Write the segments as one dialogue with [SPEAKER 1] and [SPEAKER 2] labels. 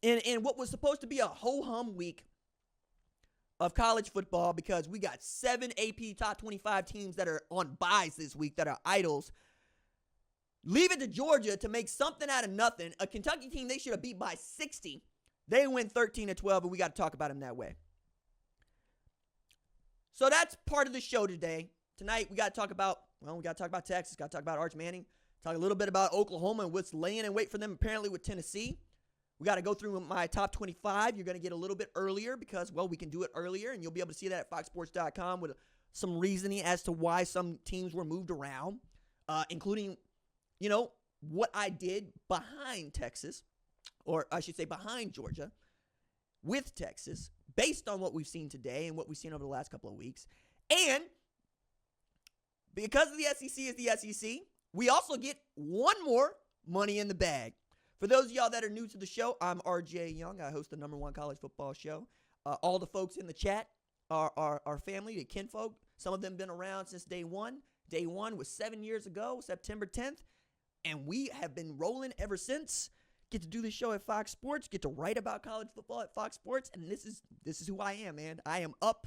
[SPEAKER 1] in what was supposed to be a ho-hum week of college football, because we got 7 AP top 25 teams that are on buys this week that are idols. Leave it to Georgia to make something out of nothing. A Kentucky team they should have beat by 60. They win 13-12, and we got to talk about them that way. So that's part of the show today. Tonight, we got to talk about Texas, got to talk about Arch Manning, talk a little bit about Oklahoma and what's laying in wait for them apparently with Tennessee. We got to go through my top 25. You're going to get a little bit earlier because, well, we can do it earlier, and you'll be able to see that at foxsports.com with some reasoning as to why some teams were moved around, including, what I did behind Texas, or I should say behind Georgia, with Texas, based on what we've seen today and what we've seen over the last couple of weeks. And because the SEC is the SEC, we also get one more Money in the Bag. For those of y'all that are new to the show, I'm RJ Young. I host the #1 college football show. All the folks in the chat are family, the kinfolk. Some of them been around since day one. Day one was 7 years ago, September 10th. And we have been rolling ever since. Get to do this show at Fox Sports. Get to write about college football at Fox Sports. And this is who I am, man. I am up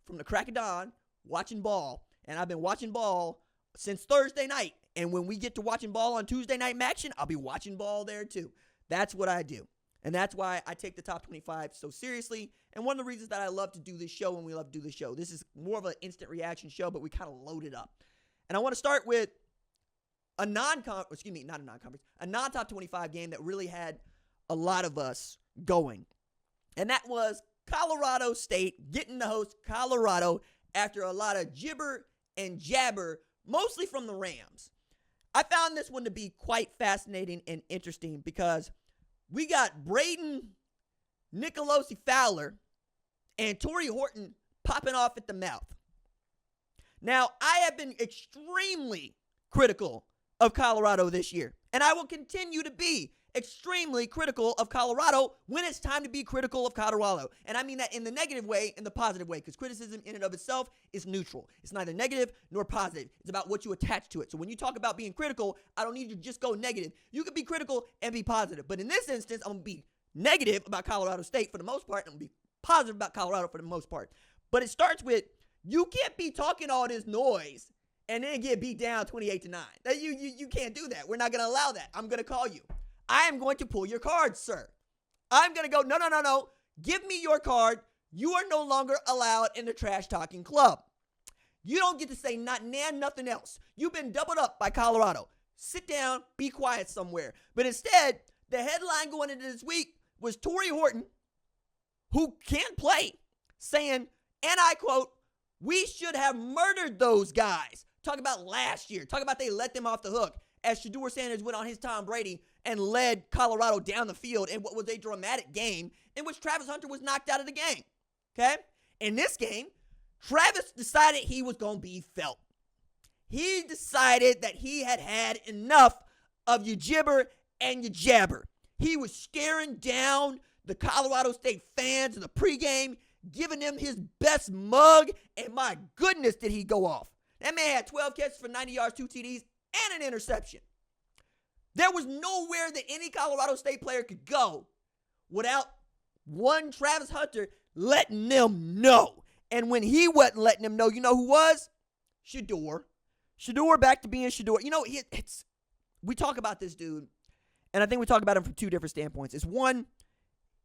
[SPEAKER 1] from the crack of dawn watching ball. And I've been watching ball since Thursday night. And when we get to watching ball on Tuesday night action, I'll be watching ball there too. That's what I do. And that's why I take the top 25 so seriously. And one of the reasons that I love to do this show, and we love to do this show, this is more of an instant reaction show, but we kind of load it up. And I want to start with a non-top 25 game that really had a lot of us going. And that was Colorado State getting to host Colorado after a lot of gibber and jabber, mostly from the Rams. I found this one to be quite fascinating and interesting because we got Braden Nicolosi Fowler and Torrey Horton popping off at the mouth. Now, I have been extremely critical of Colorado this year, and I will continue to be extremely critical of Colorado when it's time to be critical of Colorado. And I mean that in the negative way and the positive way, because criticism in and of itself is neutral. It's neither negative nor positive. It's about what you attach to it. So when you talk about being critical, I don't need you to just go negative. You can be critical and be positive. But in this instance, I'm going to be negative about Colorado State for the most part, and I'm going to be positive about Colorado for the most part. But it starts with, you can't be talking all this noise and then get beat down 28-9. You can't do that. We're not going to allow that. I'm going to call you. I am going to pull your card, sir. I'm going to go, no. Give me your card. You are no longer allowed in the trash talking club. You don't get to say nothing else. You've been doubled up by Colorado. Sit down, be quiet somewhere. But instead, the headline going into this week was Torrey Horton, who can't play, saying, and I quote, "We should have murdered those guys." Talk about last year. Talk about they let them off the hook as Shedeur Sanders went on his Tom Brady and led Colorado down the field in what was a dramatic game in which Travis Hunter was knocked out of the game. Okay? In this game, Travis decided he was going to be felt. He decided that he had had enough of your gibber and your jabber. He was staring down the Colorado State fans in the pregame, giving them his best mug, and my goodness, did he go off. That man had 12 catches for 90 yards, 2 TDs, and an interception. There was nowhere that any Colorado State player could go without one Travis Hunter letting them know. And when he wasn't letting them know, you know who was? Shedeur. Shedeur back to being Shedeur. We talk about this dude, and I think we talk about him from two different standpoints. It's one,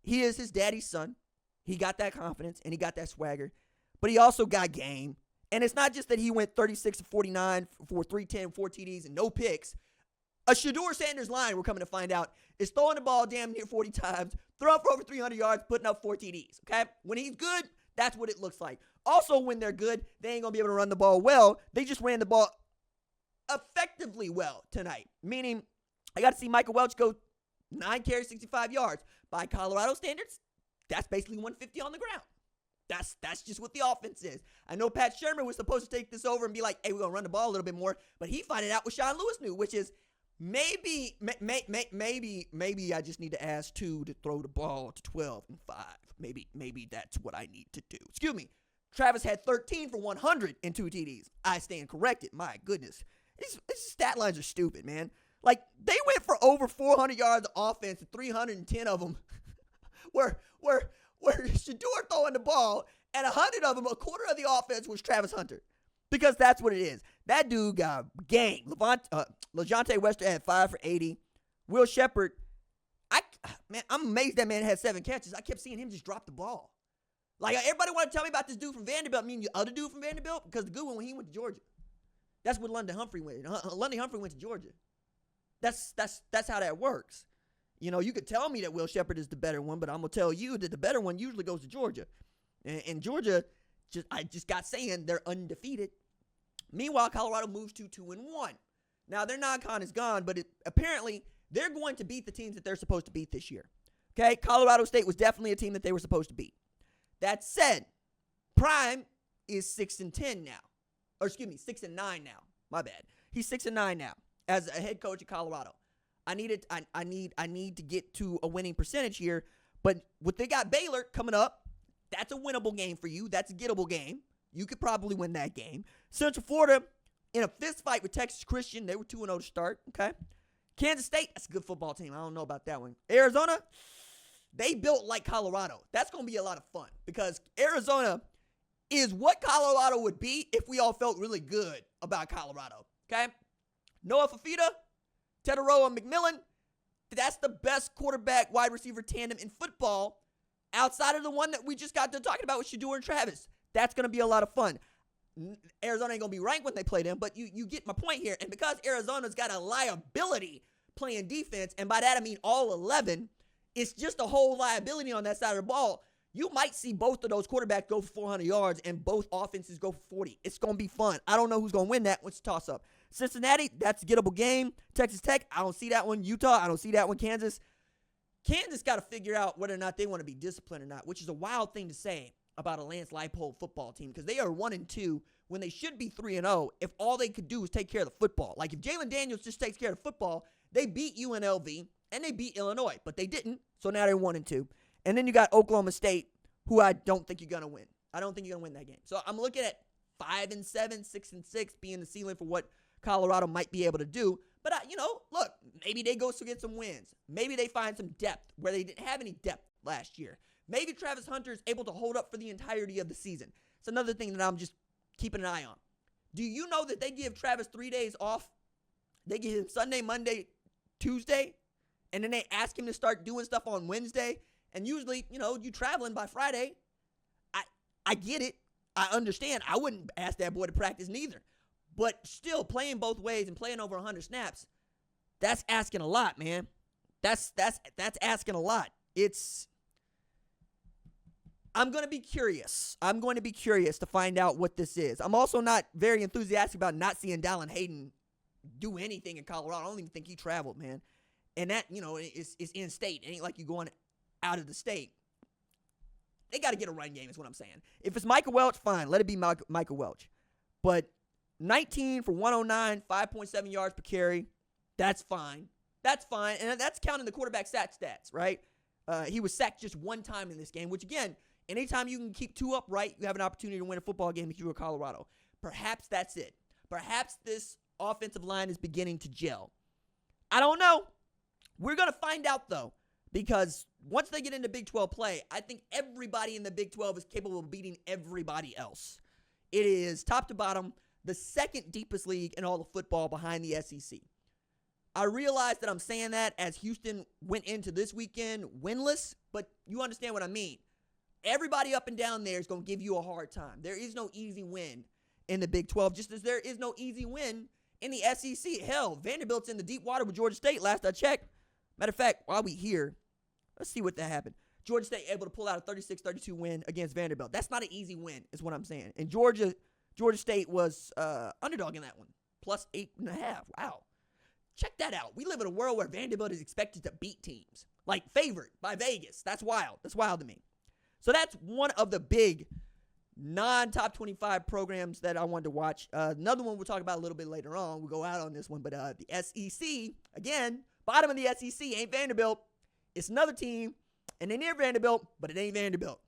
[SPEAKER 1] he is his daddy's son. He got that confidence, and he got that swagger. But he also got game. And it's not just that he went 36-49 for 310, 4 TDs, and no picks. A Shedeur Sanders line, we're coming to find out, is throwing the ball damn near 40 times, throwing for over 300 yards, putting up 4 TDs, okay? When he's good, that's what it looks like. Also, when they're good, they ain't going to be able to run the ball well. They just ran the ball effectively well tonight, meaning I got to see Michael Welch go 9 carries, 65 yards. By Colorado standards, that's basically 150 on the ground. That's just what the offense is. I know Pat Shermer was supposed to take this over and be like, hey, we're going to run the ball a little bit more, but he found it out what Sean Lewis knew, which is maybe I just need to ask 2 to throw the ball to 12 and 5. Maybe that's what I need to do. Excuse me. Travis had 13 for 100 and 2 TDs. I stand corrected. My goodness. These stat lines are stupid, man. Like, they went for over 400 yards of offense, and 310 of them where Shedeur throwing the ball, and 100 of them, a quarter of the offense was Travis Hunter. Because that's what it is. That dude got game. LaJohntay Wester had 5 for 80. Will Shepherd, I'm amazed that man had 7 catches. I kept seeing him just drop the ball. Like, everybody want to tell me about this dude from Vanderbilt. I mean, the other dude from Vanderbilt, because the good one when he went to Georgia. That's what London Humphrey went. London Humphrey went to Georgia. That's how that works. You know, you could tell me that Will Shepherd is the better one, but I'm going to tell you that the better one usually goes to Georgia. And Georgia, I just got saying they're undefeated. Meanwhile, Colorado moves to 2-1. Now, their non-con is gone, but apparently they're going to beat the teams that they're supposed to beat this year. Okay? Colorado State was definitely a team that they were supposed to beat. That said, Prime is 6-10 now. Or excuse me, 6-9 now. My bad. He's 6-9 now as a head coach at Colorado. I need to get to a winning percentage here. But what they got Baylor coming up, that's a winnable game for you. That's a gettable game. You could probably win that game. Central Florida in a fist fight with Texas Christian. They were 2-0 to start. Okay. Kansas State, that's a good football team. I don't know about that one. Arizona, they built like Colorado. That's going to be a lot of fun because Arizona is what Colorado would be if we all felt really good about Colorado. Okay? Noah Fafita, Teteroa McMillan, that's the best quarterback wide receiver tandem in football outside of the one that we just got done talking about with Shedeur and Travis. That's going to be a lot of fun. Arizona ain't going to be ranked when they play them, but you get my point here. And because Arizona's got a liability playing defense, and by that I mean all 11, it's just a whole liability on that side of the ball. You might see both of those quarterbacks go for 400 yards and both offenses go for 40. It's going to be fun. I don't know who's going to win that. It's a toss-up. Cincinnati, that's a gettable game. Texas Tech, I don't see that one. Utah, I don't see that one. Kansas got to figure out whether or not they want to be disciplined or not, which is a wild thing to say about a Lance Leipold football team because they are 1-2 when they should be 3-0 if all they could do is take care of the football. Like if Jalen Daniels just takes care of the football, they beat UNLV and they beat Illinois, but they didn't, so now they're 1-2. And then you got Oklahoma State, who I don't think you're going to win. I don't think you're going to win that game. So I'm looking at 5-7, 6-6 being the ceiling for what Colorado might be able to do. But, look, maybe they go to get some wins. Maybe they find some depth where they didn't have any depth last year. Maybe Travis Hunter is able to hold up for the entirety of the season. It's another thing that I'm just keeping an eye on. Do you know that they give Travis 3 days off? They give him Sunday, Monday, Tuesday, and then they ask him to start doing stuff on Wednesday. And usually, you traveling by Friday. I get it. I understand. I wouldn't ask that boy to practice neither. But still, playing both ways and playing over 100 snaps, that's asking a lot, man. That's asking a lot. I'm going to be curious. I'm going to be curious to find out what this is. I'm also not very enthusiastic about not seeing Dallin Hayden do anything in Colorado. I don't even think he traveled, man. And that, is in state. It ain't like you going out of the state. They got to get a run game is what I'm saying. If it's Micah Welch, fine. Let it be Micah Welch. But 19 for 109, 5.7 yards per carry, that's fine. That's fine. And that's counting the quarterback sack stats, right? He was sacked just one time in this game, which, again, anytime you can keep 2 upright, you have an opportunity to win a football game if you were Colorado. Perhaps that's it. Perhaps this offensive line is beginning to gel. I don't know. We're going to find out, though. Because once they get into Big 12 play, I think everybody in the Big 12 is capable of beating everybody else. It is top to bottom the second deepest league in all of football behind the SEC. I realize that I'm saying that as Houston went into this weekend winless, but you understand what I mean. Everybody up and down there is going to give you a hard time. There is no easy win in the Big 12, just as there is no easy win in the SEC. Hell, Vanderbilt's in the deep water with Georgia State last I checked. Matter of fact, while we here, let's see what that happened. Georgia State able to pull out a 36-32 win against Vanderbilt. That's not an easy win, is what I'm saying. And Georgia State was underdog in that one, plus 8.5. Wow. Check that out. We live in a world where Vanderbilt is expected to beat teams, like favored by Vegas. That's wild. That's wild to me. So that's one of the big non-top 25 programs that I wanted to watch. Another one we'll talk about a little bit later on. We'll go out on this one. But the SEC, again, bottom of the SEC ain't Vanderbilt. It's another team, and they're near Vanderbilt, but it ain't Vanderbilt.